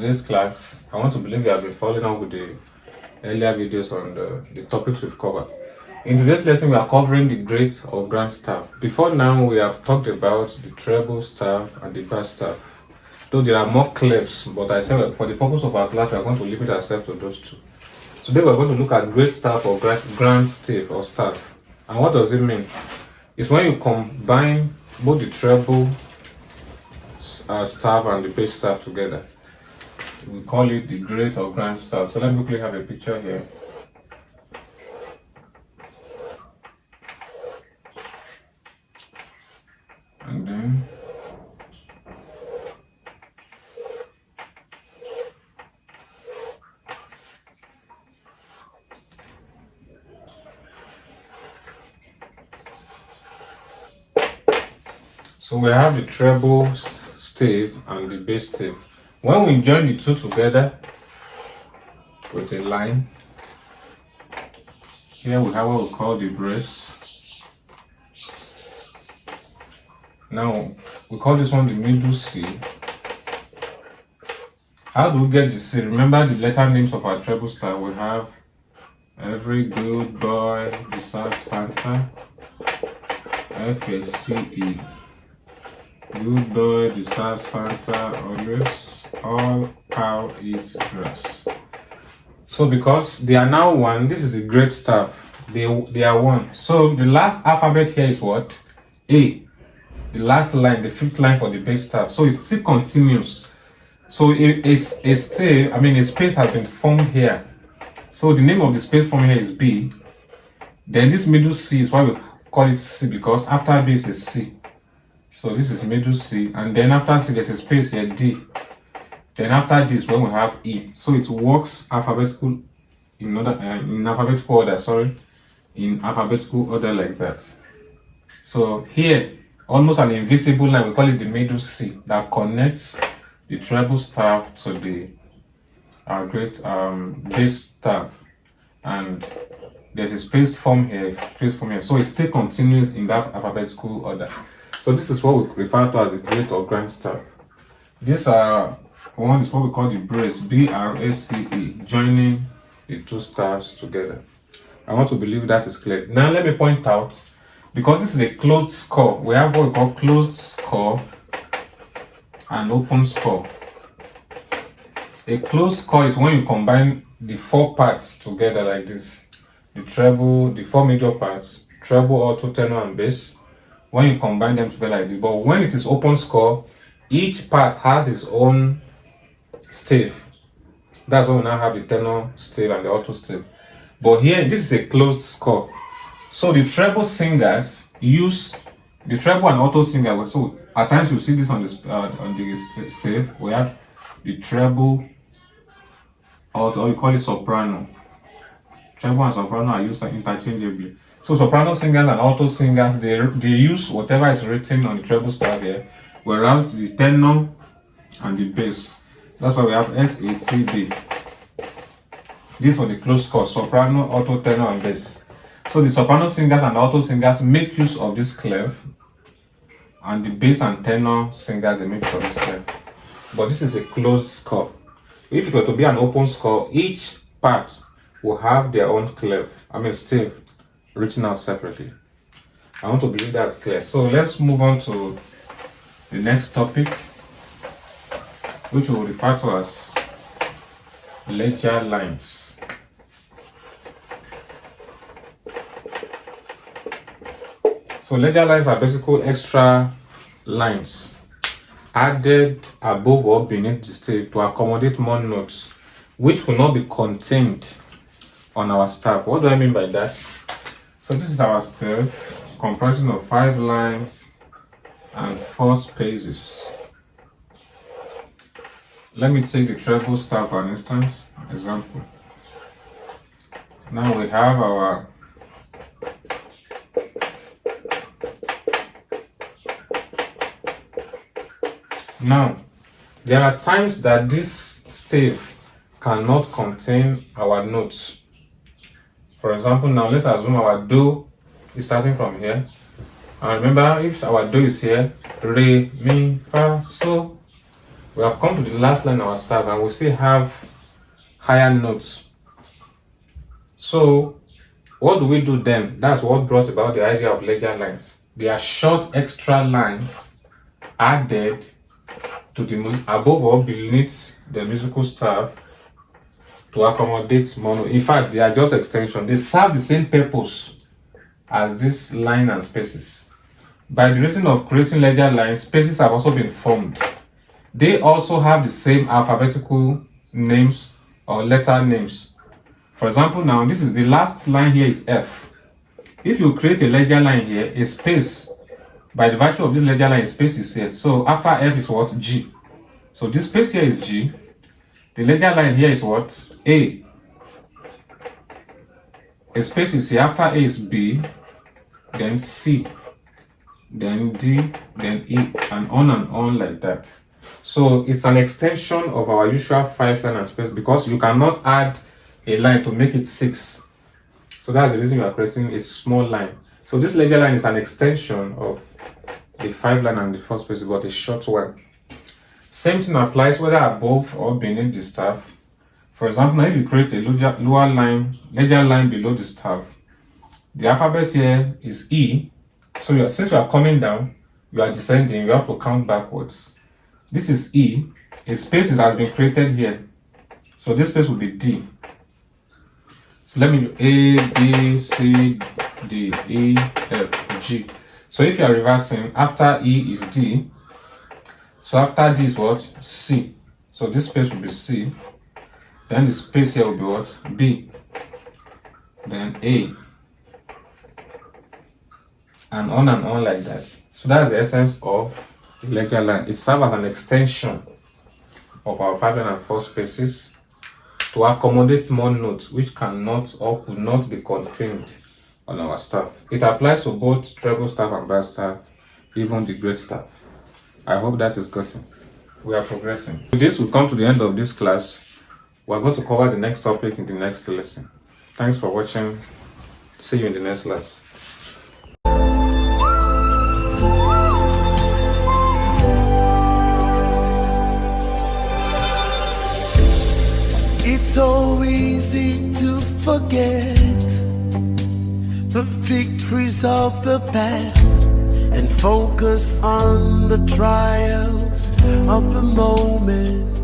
today's class, I want to believe you have been following up with the earlier videos on the topics we've covered. In today's lesson, we are covering the great or grand staff. Before now, we have talked about the treble staff and the bass staff. Though there are more clefs, but I said for the purpose of our class, we are going to limit ourselves to those two. Today, we are going to look at great staff or grand staff or staff. And what does it mean? It's when you combine both the treble staff and the bass staff together. We call it the great or grand staff. So let me quickly have a picture here. And then so we have the treble staff and the bass staff. When we join the two together with a line, here we have what we call the brace. Now we call this one the middle C. How do we get the C? Remember the letter names of our treble staff. We have Every Good Boy, Deserves Fanta, FACE. Good boy deserves Fanta always. All cow eats grass. So because they are now one, this is the great staff. They are one. So the last alphabet here is what? A. The last line, the fifth line for the bass staff. So it still continues. So a space has been formed here. So the name of the space formed here is B. Then this middle C is why we call it C, because after B is C. So this is middle C, and then after C there's a space here, D. Then after this, when we have E, so it works alphabetical in alphabetical order like that. So here, almost an invisible line, we call it the middle C, that connects the treble staff to the great bass staff, and there's a space form here, so it still continues in that alphabetical order. So this is what we refer to as the great or grand staff. This one is what we call the brace, B-R-A-C-E, joining the two staffs together. I want to believe that is clear. Now let me point out, because this is a closed score, we have what we call closed score and open score. A closed score is when you combine the four parts together like this. The treble, the four major parts, treble, alto, tenor, and bass. When you combine them together like this. But when it is open score, each part has its own staff. That's why we now have the tenor staff and the alto staff. But here, this is a closed score. So the treble singers use the treble and alto singer. So at times you see this on the staff. We have the treble, alto, or you call it soprano. Treble and soprano are used interchangeably. So soprano singers and alto singers, they use whatever is written on the treble staff here, whereas the tenor and the bass, that's why we have SATB. These are the closed scores: soprano, alto, tenor, and bass. So the soprano singers and alto singers make use of this clef, and the bass and tenor singers, they make use of this clef. But this is a closed score. If it were to be an open score, each part will have their own clef, staff, written out separately. I want to believe that's clear. So let's move on to the next topic, which we'll refer to as ledger lines. So ledger lines are basically extra lines added above or beneath the staff to accommodate more notes, which will not be contained on our staff. What do I mean by that? So this is our staff, comprising of 5 lines and 4 spaces. Let me take the treble staff for an instance, example. Now we have our Now, there are times that this staff cannot contain our notes. For example, now let's assume our do is starting from here. And remember, if our do is here, re, mi, fa, so, We have come to the last line of our staff and we still have higher notes. So what do we do then? That's what brought about the idea of ledger lines. They are short extra lines added to the above or beneath the musical staff to accommodate mono. In fact, they are just extensions. They serve the same purpose as this line and spaces. By the reason of creating ledger lines, spaces have also been formed. They also have the same alphabetical names or letter names. For example, now this is the last line here is F. If you create a ledger line here, a space, by the virtue of this ledger line, a space is here. So after F is what? G. So this space here is G. The ledger line here is what? A. A space is here. After A is B, then C, then D, then E, and on like that. So it's an extension of our usual 5-line and space because you cannot add a line to make it 6. So that's the reason we are creating a small line. So this ledger line is an extension of the 5-line and the 4 space, but a short one. Same thing applies whether above or beneath the staff. For example, now if you create a lower line, ledger line below the staff, the alphabet here is E. So since you are coming down, you are descending, you have to count backwards. This is E. A space has been created here. So this space will be D. So let me do A, B, C, D, E, F, G. So if you are reversing, after E is D. So after D is what? C. So this space will be C. Then the space here will be what? B. Then A. And on like that. So that's the essence of the ledger line. It serves as an extension of our 5-line and 4 spaces to accommodate more notes which cannot or could not be contained on our staff. It applies to both treble staff and bass staff, even the great staff. I hope that is gotten. We are progressing. With this, we come to the end of this class. We are going to cover the next topic in the next lesson. Thanks for watching. See you in the next class. It's so easy to forget the victories of the past and focus on the trials of the moment.